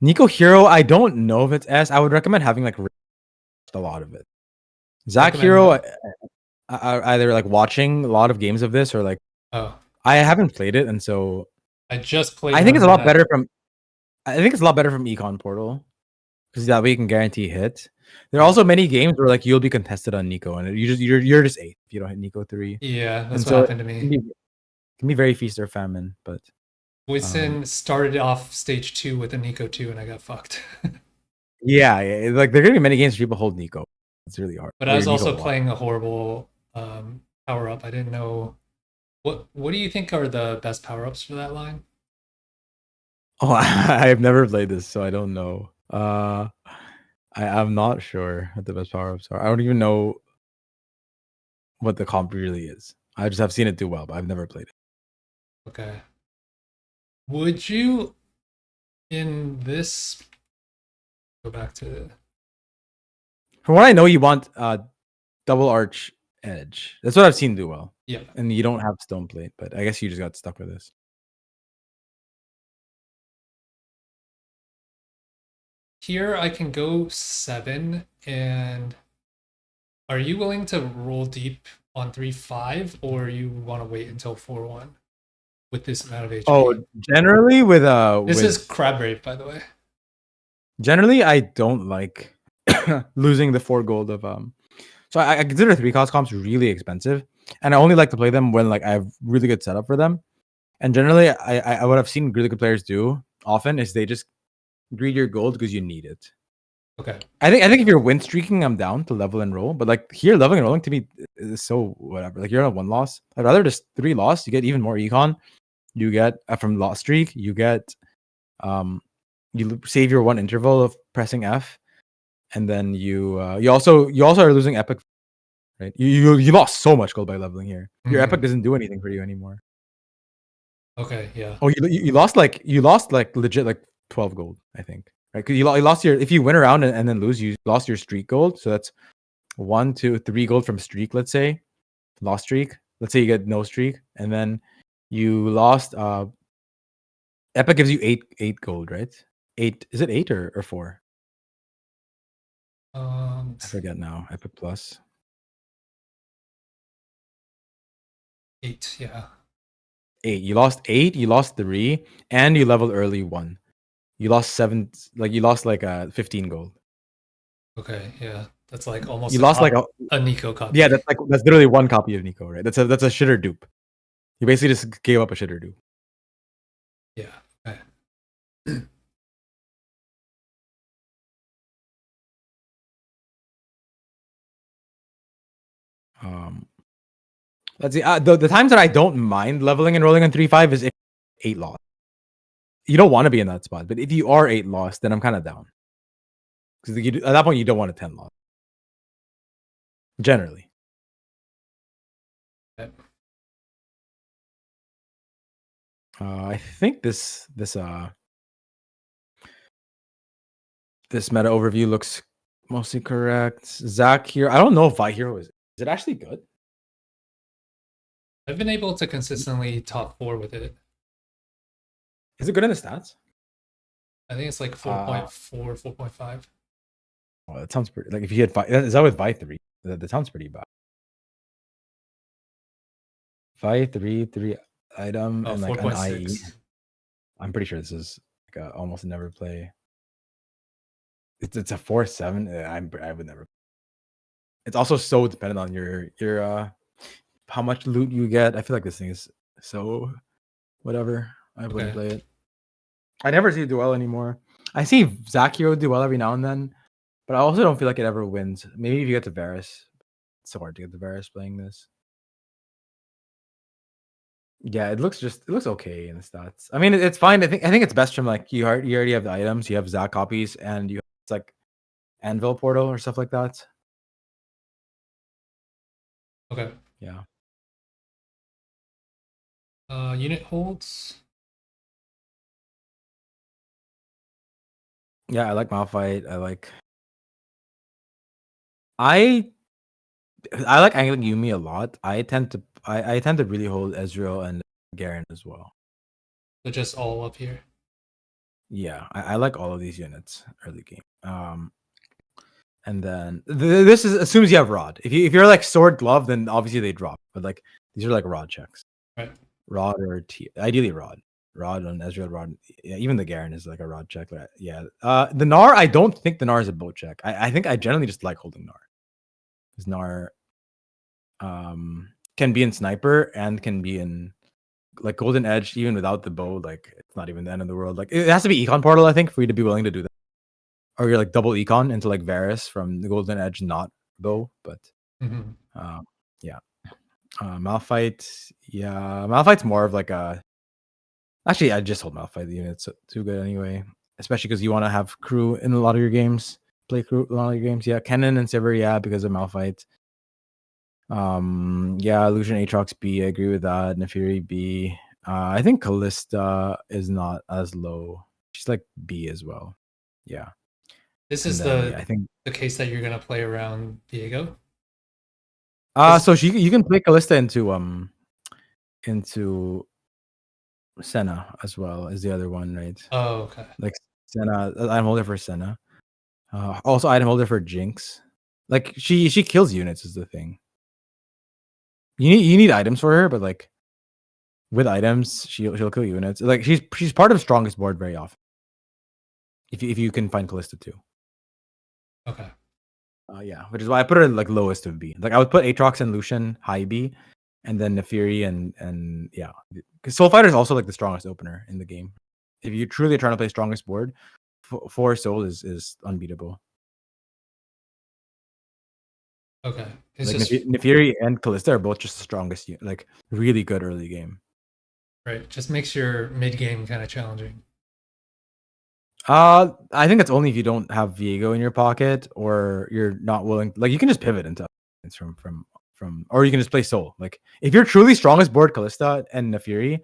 Nico Hero, I don't know if it's S. I would recommend having like a lot of it. Zach Recommend Hero, what? either like watching a lot of games of this or like Oh, I haven't played it, and so I just played. I think it's a lot that. better from. I think it's a lot better from Econ Portal because that way you can guarantee hit. There are Yeah. also many games where like you'll be contested on Nico, and you're just 8 if you don't hit Nico 3. Yeah, that's And what so happened to it me. can be very feast or famine. But Winston started off stage 2 with a Nico 2, and I got fucked. yeah, like there are gonna be many games where people hold Nico. It's really hard. But I was also playing a horrible power up. I didn't know what do you think are the best power ups for that line? Oh, I've never played this, so I don't know. I'm not sure what the best power ups are. I don't even know what the comp really is. I just have seen it do well, but I've never played it. Okay. Would you in this go back to From what I know, you want double arch edge. That's what I've seen do well. yeah. And you don't have stone plate, but I guess you just got stuck with this. Here I can go 7, and are you willing to roll deep on 3-5, or you want to wait until 4-1 with this amount of HP? Oh, generally with This is Crab Rave, by the way. generally I don't like losing the 4 gold of so I consider 3 cost comps really expensive, and I only like to play them when like I have really good setup for them. And generally I what I've seen really good players do often is they just greed your gold because you need it. Okay. I think if you're win streaking, I'm down to level and roll. But like here, leveling and rolling to me is so whatever. Like you're on a 1 loss. I'd rather just 3 loss. You get even more econ. You get from loss streak. You get you save your 1 interval of pressing F, and then you also are losing epic. Right? You lost so much gold by leveling here. Your epic doesn't do anything for you anymore. Okay. Yeah. Oh, you lost like legit like 12 gold, I think. Right? Because you lost your if you win around and then lose, you lost your streak gold. So that's 1, 2, 3 gold from streak. Let's say lost streak. Let's say you get no streak, and then you lost. Epic gives you 8 gold, right? 8 is it 8 or 4? I forget now. Epic plus 8. Yeah. 8. You lost 8. You lost 3, and you leveled early 1. You lost 7. Like you lost like 15 gold. Okay. Yeah. That's like almost You lost like a Nico copy. yeah. That's literally 1 copy of Nico, right? That's a shitter dupe. You basically just gave up a shitter dupe. Yeah. Okay. Let's see. The times that I don't mind leveling and rolling on 3-5 is if 8 loss. You don't want to be in that spot, but if you are 8 loss, then I'm kind of down because at that point you don't want a 10 loss. Generally, Okay. I think this meta overview looks mostly correct. Zach here. I don't know if Vi Hero is it actually good? I've been able to consistently top 4 with it. Is it good in the stats? I think it's like 4.4, 4.5. Oh, that sounds pretty. Like if you had is that with Vi 3? That sounds pretty bad. Vi 3 item and like an IE. I'm pretty sure this is like almost never play. It's a 4-7. I would never. It's also so dependent on your how much loot you get. I feel like this thing is so whatever. I wouldn't play it. I never see it do well anymore. I see Zach Hero do well every now and then, but I also don't feel like it ever wins. Maybe if you get to Varus, it's so hard to get to Varus playing this. Yeah, it looks okay in the stats. I mean, it's fine. I think it's best from like you already have the items, you have Zach copies, and you it's like Anvil portal or stuff like that. Okay. Yeah. Unit holds. Yeah, I like Malphite. I I like angling Yumi a lot. I tend to really hold Ezreal and Garen as well. So just all up here. Yeah, I like all of these units early game. And then this is assumes you have Rod. If you're like Sword Glove, then obviously they drop. But like these are like Rod checks. Right. Rod or ideally Rod. Rod on Ezreal. Rod. Yeah, even the Garen is like a Rod check. But yeah. The Gnar. I don't think the Gnar is a boat check. I think I generally just like holding Gnar. Because Gnar can be in sniper and can be in like golden edge even without the bow. Like it's not even the end of the world. Like it has to be econ portal, I think, for you to be willing to do that. Or you're like double econ into like Varus from the golden edge, not bow. But yeah. Malphite, yeah, Malphite's more of like a. Actually, I just hold Malphite. The unit's too good anyway, especially because you want to have crew in a lot of your games. Play crew in a lot of your games. Yeah, Kennen and Sivir, yeah, because of Malphite. Yeah, Lucian Aatrox B. I agree with that. Nefiri B. I think Callista is not as low. She's like B as well. Yeah. This And is then yeah, I think the case that you're gonna play around Viego. so you can play Callista into Senna as well as the other one, right? Oh, okay. Like Senna, item holder for Senna. Also item holder for Jinx. Like she kills units is the thing. You need items for her, but like with items, she'll kill units. Like she's part of strongest board very often. If you can find Callista too. Okay. Yeah, which is why I put her like lowest of B. Like I would put Aatrox and Lucian high B, and then Nefiri and yeah, because Soul Fighter is also like the strongest opener in the game. If you truly are trying to play strongest board, 4 Soul is unbeatable. Okay. It's Like just Nefiri and Callista are both just the strongest, like really good early game. right. Just makes your mid game kind of challenging. I think that's only if you don't have Viego in your pocket or you're not willing. Like you can just pivot into it's from, or you can just play Soul. Like if you're truly strongest board Callista and Nefiri,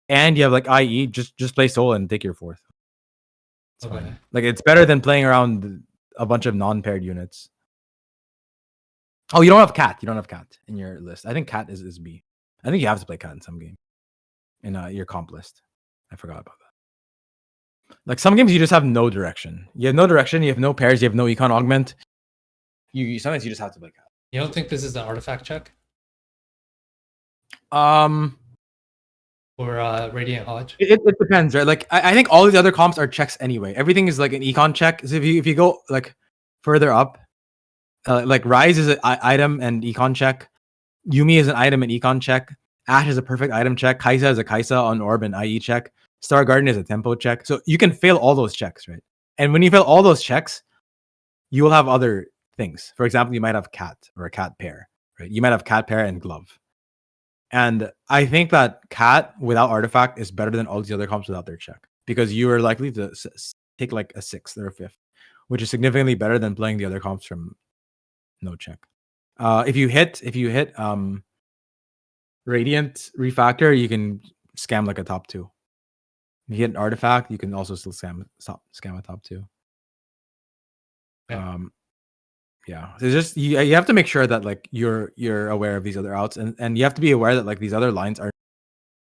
and you have like IE, just play Soul and take your fourth. It's Okay. fine. Like it's better than playing around a bunch of non-paired units. Oh, you don't have Cat. You don't have Cat in your list. I think Cat is B. I think you have to play Cat in some game in your comp list. I forgot about that. Like some games, you just have no direction. You have no direction. You have no pairs. You have no econ augment. You sometimes you just have to play Cat. You don't think this is the artifact check Um, or Radiant Hodge? it depends, right? Like I think all these other comps are checks anyway. Everything is like an econ check. So if you go like further up, like Rise is an item and econ check. Yumi is an item and econ check. Ashe is a perfect item check. Kaisa is a Kaisa on Orb and IE check. Star Garden is a tempo check. So you can fail all those checks, right? And when you fail all those checks, you will have other things. For example, you might have cat or a cat pair, right? You might have cat pair and glove. And I think that cat without artifact is better than all these other comps without their check because you are likely to take like a sixth or a fifth, which is significantly better than playing the other comps from no check. If you hit Radiant Refactor, you can scam like a top two. If you hit an artifact, you can also still scam a top two. Yeah. Yeah. So just you have to make sure that like you're aware of these other outs and you have to be aware that like these other lines are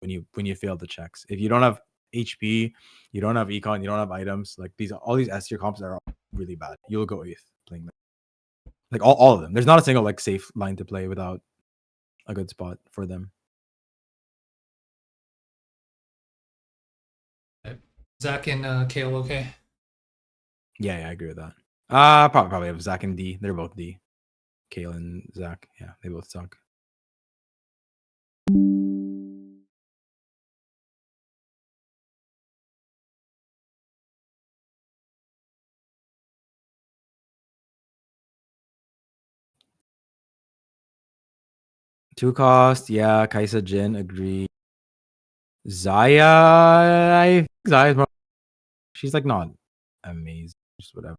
when you fail the checks. If you don't have HP, you don't have econ, you don't have items, like all these S tier comps are really bad. You'll go eighth playing them. Like all of them. There's not a single like safe line to play without a good spot for them. Zach and Kale, okay. Yeah, I agree with that. Probably have Zach and D. They're both D. Kale and Zach. Yeah, they both suck. Two cost, yeah. Kaisa Jin, agree. Zaya, I think Zaya's more. She's like not amazing, just whatever.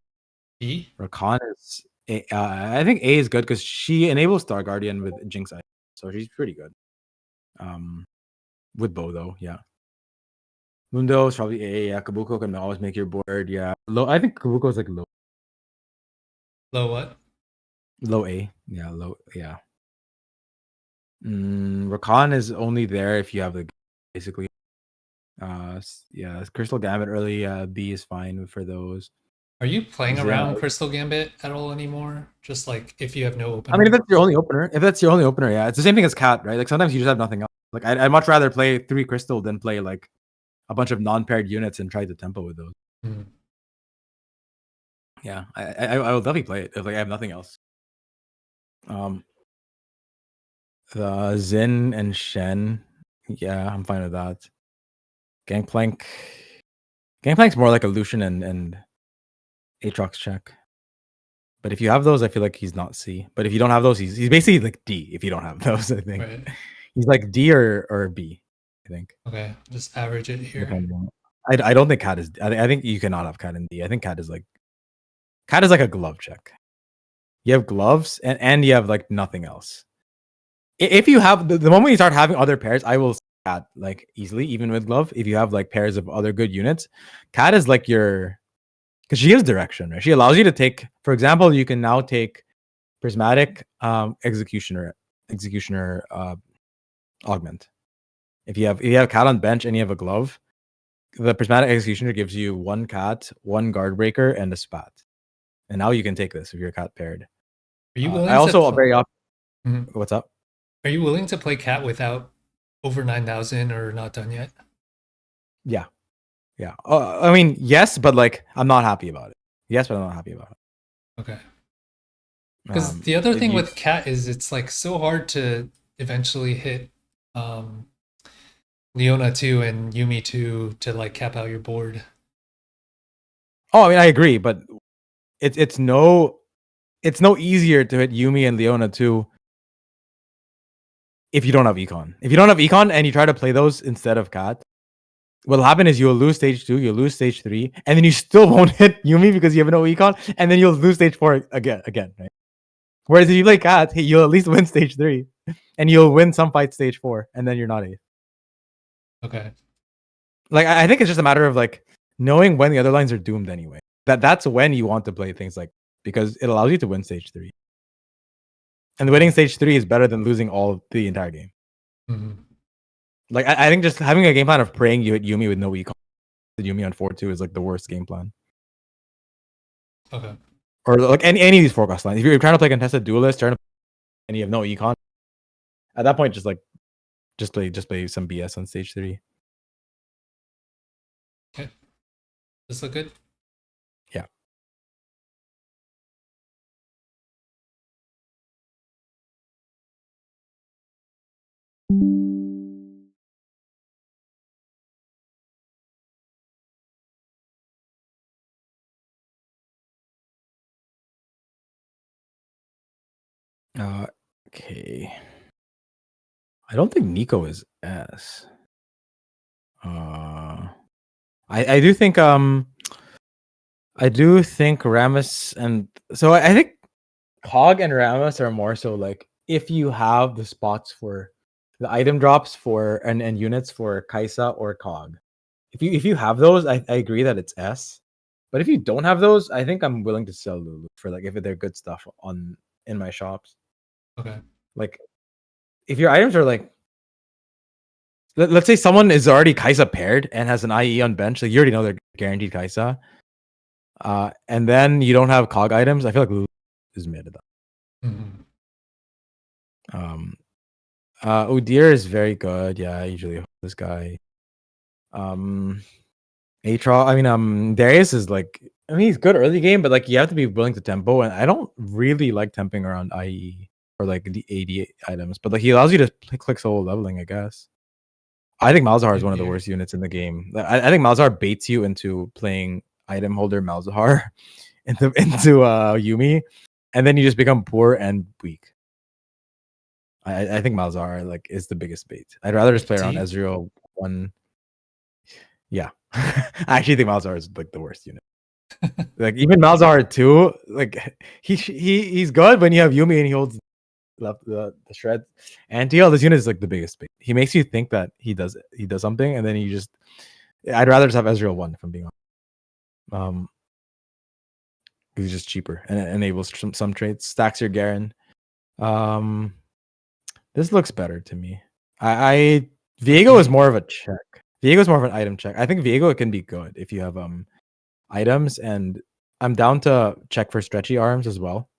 B? Rakan is. I think A is good because she enables Star Guardian with Jinx, so she's pretty good. With Bo though, yeah. Mundo is probably A. Yeah, Kabuko can always make your board. Yeah, low. I think Kabuko is like low. Low what? Low A. Yeah, low. Yeah. Rakan is only there if you have the basically. Yeah, Crystal Gambit early. B is fine for those. Are you playing Zen, around Crystal Gambit at all anymore? Just like if you have no I mean, if opener? that's your only opener, yeah, it's the same thing as Cat, right? Like sometimes you just have nothing else. Like I'd much rather play 3 Crystal than play like a bunch of non-paired units and try to tempo with those. Mm. Yeah, I will definitely play it if like I have nothing else. The Zin and Shen, yeah, I'm fine with that. Gangplank's more like a Lucian and Aatrox check. But if you have those, I feel like he's not C. But if you don't have those, he's basically like D. If you don't have those, I think Right. he's like D or B. I think. Okay. Just average it here. Depending. I don't think Cat is. I think you cannot have Cat in D. I think Cat is like a glove check. You have gloves and you have like nothing else. If you have the moment you start having other pairs, I will Cat like easily, even with glove. If you have like pairs of other good units, Cat is like your because she gives direction, right? She allows you to take, for example, you can now take prismatic executioner augment. If you have Cat on bench and you have a glove, the prismatic executioner gives you 1 Cat, 1 guard breaker, and a spat. And now you can take this if you're Cat paired. Are you willing I also to very often. Mhm. What's up? Are you willing to play Cat without over 9,000 or not done yet? Yeah. I mean, yes, but like I'm not happy about it. Yes, but I'm not happy about it. Okay. Because the other If thing you, with Cat is it's like so hard to eventually hit Leona 2 and Yumi 2 to like cap out your board. I mean, I agree, but it's no easier to hit Yumi and Leona 2 if you don't have econ. If you don't have econ and you try to play those instead of Cat, what'll happen is you'll lose stage 2, you'll lose stage 3, and then you still won't hit Yumi because you have no econ, and then you'll lose stage 4 again, right? Whereas if you play Cat, you'll at least win stage 3, and you'll win some fight stage 4, and then you're not 8th. Okay. Like I think it's just a matter of like knowing when the other lines are doomed anyway. That's when you want to play things like because it allows you to win stage 3. And winning stage 3 is better than losing all the entire game. Mm-hmm. Like I think just having a game plan of praying you hit Yumi with no econ, Yumi on 4-2 is like the worst game plan. Okay. Or like any of these forecast lines. If you're trying to play contested duelist, and you have no econ, at that point just play some BS on stage 3. Okay. This look good? Yeah. Okay. I don't think Nico is S. I do think Rammus and so I think Cog and Rammus are more so like if you have the spots for the item drops for and units for Kaisa or Cog. If you have those, I agree that it's S. But if you don't have those, I think I'm willing to sell Lulu for like if they're good stuff in my shops. Okay. Like if your items are like let's say someone is already Kaisa paired and has an IE on bench, like you already know they're guaranteed Kaisa. And then you don't have Cog items, I feel like Lulu is mid of that. Mm-hmm. Udyr is very good. Yeah, I usually hold this guy. Darius is like, I mean, he's good early game, but like you have to be willing to tempo, and I don't really like temping around IE or like the AD items, but like he allows you to click solo leveling, I guess. I think Malzahar is one of the worst units in the game. I think Malzahar baits you into playing item holder Malzahar into Yumi, and then you just become poor and weak. I think Malzahar like is the biggest bait. I'd rather just play around Ezreal 1. Yeah. I actually think Malzahar is like the worst unit. Like even Malzahar too, like he's good when you have Yumi and he holds left the shred. And TL, this unit is like the biggest bait. He makes you think that he does something, and then you just I'd rather just have Ezreal 1 if I'm being honest. He's just cheaper and it enables some traits. Stacks your Garen. This looks better to me. I Viego is more of a check. Viego is more of an item check. I think Viego can be good if you have items, and I'm down to check for stretchy arms as well.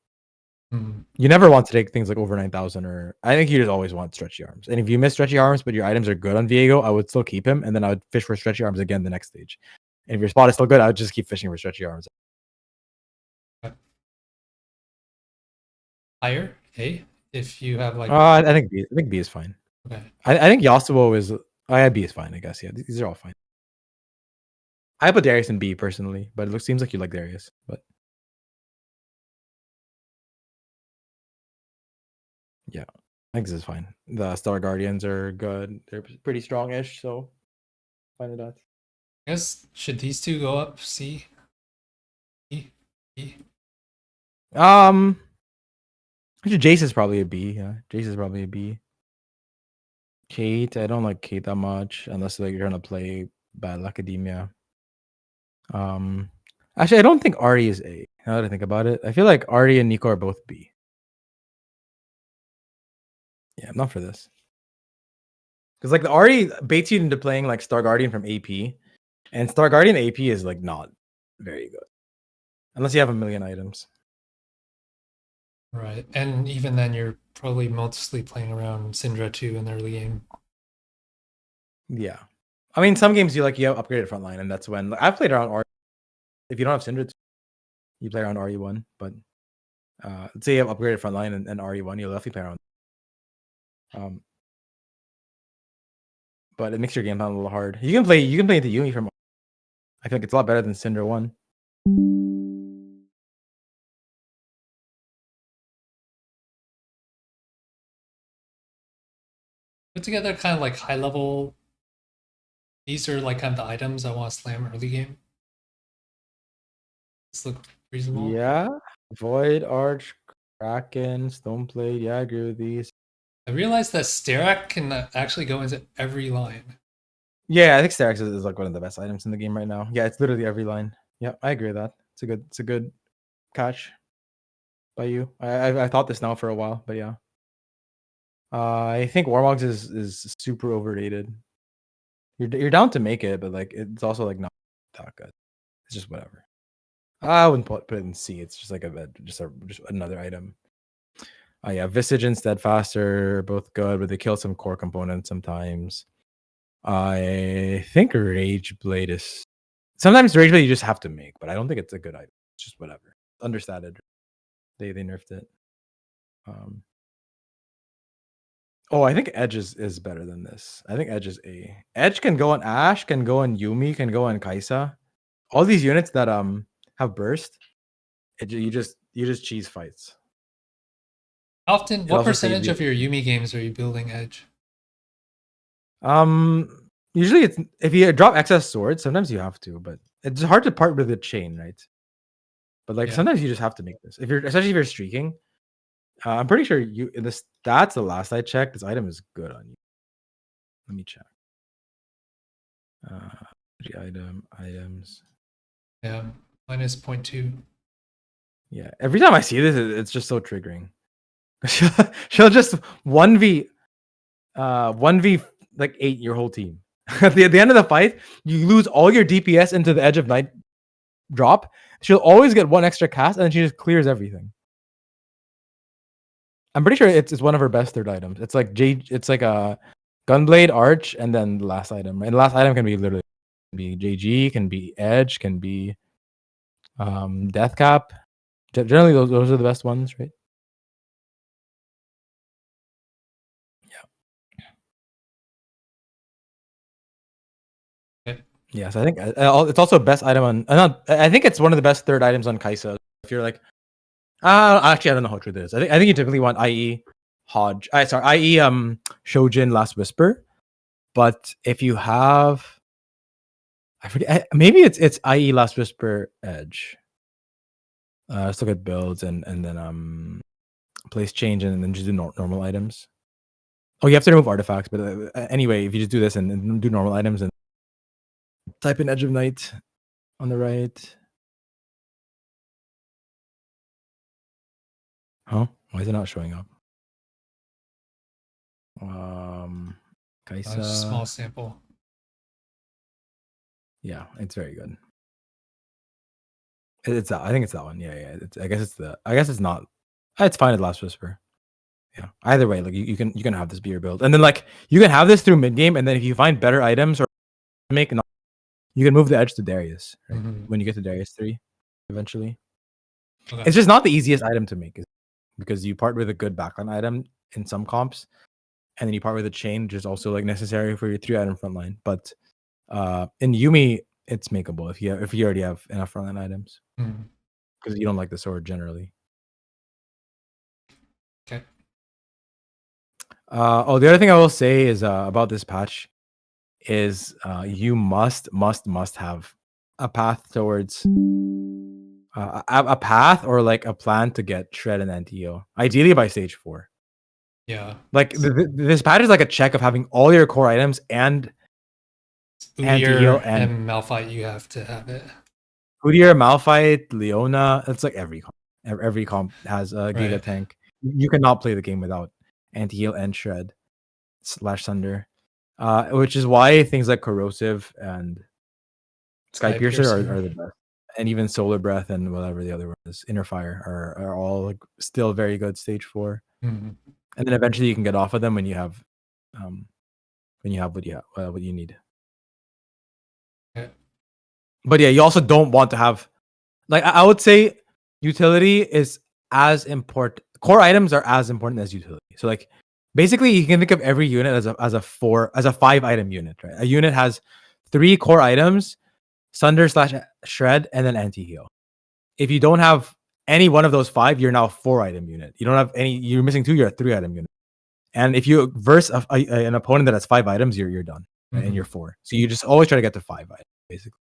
You never want to take things like over 9,000, or I think you just always want stretchy arms. And if you miss stretchy arms, but your items are good on Viego, I would still keep him, and then I would fish for stretchy arms again the next stage. And if your spot is still good, I would just keep fishing for stretchy arms. Higher A if you have like. I think B. I think B is fine. Okay. I think Yasuo is. B is fine. I guess these are all fine. I put Darius in B personally, but it seems like you like Darius. But yeah, I think this is fine. The Star Guardians are good. They're pretty strong-ish, so fine with that. I guess should these two go up C? E? E? Actually, Jace is probably a B. Yeah, Jace is probably a B. Kate, I don't like Kate that much unless like you're trying to play Battle Academia. Actually, I don't think Ari is A. Now that I think about it, I feel like Ari and Nico are both B. Yeah, I'm not for this. Because like the Ari baits you into playing like Star Guardian from AP, and Star Guardian AP is like not very good unless you have a million items. Right, and even then, you're probably mostly playing around Syndra 2 in the early game. Yeah, I mean some games you have upgraded frontline, and that's when I've played around Ari. If you don't have Syndra 2, you play around RE1, but let's say you have upgraded frontline and RE1, you'll definitely play around. But it makes your game plan a little hard. You can play the Yumi from. I feel like it's a lot better than Syndra 1. Put together kind of like high level. These are like kind of the items I want to slam early game. This look reasonable. Yeah, Void, Arch, Kraken, Stoneblade. Yeah, I agree with these. I realized that Sterak can actually go into every line. Yeah, I think Sterak is like one of the best items in the game right now. Yeah, it's literally every line. Yeah, I agree with that. It's a good catch by you. I thought this now for a while, but yeah. I think Warmogs is super overrated. You're down to make it, but like it's also like not that good. It's just whatever. I wouldn't put it in C. It's just like just another item. Oh yeah, Visage and Steadfaster are both good, but they kill some core components sometimes. I think Rage Blade is sometimes Rage Blade you just have to make, but I don't think it's a good item. It's just whatever. Understated. They nerfed it. I think Edge is better than this. I think Edge is A. Edge can go on Ashe, can go on Yumi, can go on Kaisa. All these units that have burst, you just cheese fights. Often, what percentage of your Yumi games are you building Edge? Usually it's if you drop excess swords, sometimes you have to, but it's hard to part with the chain, right? But like sometimes you just have to make this. Especially if you're streaking. I'm pretty sure in the stats, the last I checked, this item is good on you. Let me check. Items. Yeah, minus 0.2. Yeah, every time I see this, it's just so triggering. She'll just 1v like 8 your whole team. At the end of the fight, you lose all your DPS into the Edge of Night drop. She'll always get one extra cast, and then she just clears everything. I'm pretty sure it's one of her best third items. It's like a Gunblade, Arch, and then the last item. And the last item can be literally JG, can be Edge, can be Deathcap. Generally, those are the best ones, right? Yeah. Okay. Yes, I think it's also best item on. I think it's one of the best third items on Kaisa. If you're like, actually, I don't know how true this is. I think you typically want IE Hodge. IE Shojin Last Whisper. But if you have, I forget, maybe it's IE Last Whisper Edge. Let's look at builds and then place change and then just do normal items. Oh, you have to remove artifacts, but anyway, if you just do this and do normal items and type in Edge of Night on the right. Huh? Why is it not showing up? Kaisa. Small sample. Yeah, it's very good. It's that. I think it's that one. Yeah. I guess it's not. It's fine at Last Whisper. Yeah. Either way, like you can have this be your build, and then like you can have this through mid game, and then if you find better items or make, you can move the edge to Darius. Right? When you get to Darius 3, eventually. Okay. It's just not the easiest item to make, because you part with a good backline item in some comps, and then you part with a chain, which is also like necessary for your 3-item frontline. But in Yumi, it's makeable if you already have enough frontline items, because you don't like the sword generally. Okay. The other thing I will say is about this patch is you must have a path towards a path or like a plan to get shred and NTO, ideally by stage 4. Yeah. Like this patch is like a check of having all your core items and anti-heal and Malphite. You have to have it. Udyr, Malphite, Leona. It's like every comp has a Giga tank. You cannot play the game without anti-heal and shred / thunder, which is why things like corrosive and Sky Piercer are the best, and even Solar Breath and whatever the other one is, Inner Fire, are all like still very good stage 4. And then eventually you can get off of them when you have what you need. Okay. But yeah, you also don't want to have, like, I would say utility is as important. Core items are as important as utility. So like basically you can think of every unit as a 5-item unit, right? A unit has 3 core items, Sunder / Shred, and then anti-heal. If you don't have any one of those 5, you're now a 4-item unit. You don't have any, you're missing 2, you're a 3-item unit. And if you verse an opponent that has 5 items, you're done, right? And you're 4. So you just always try to get to 5 items, basically.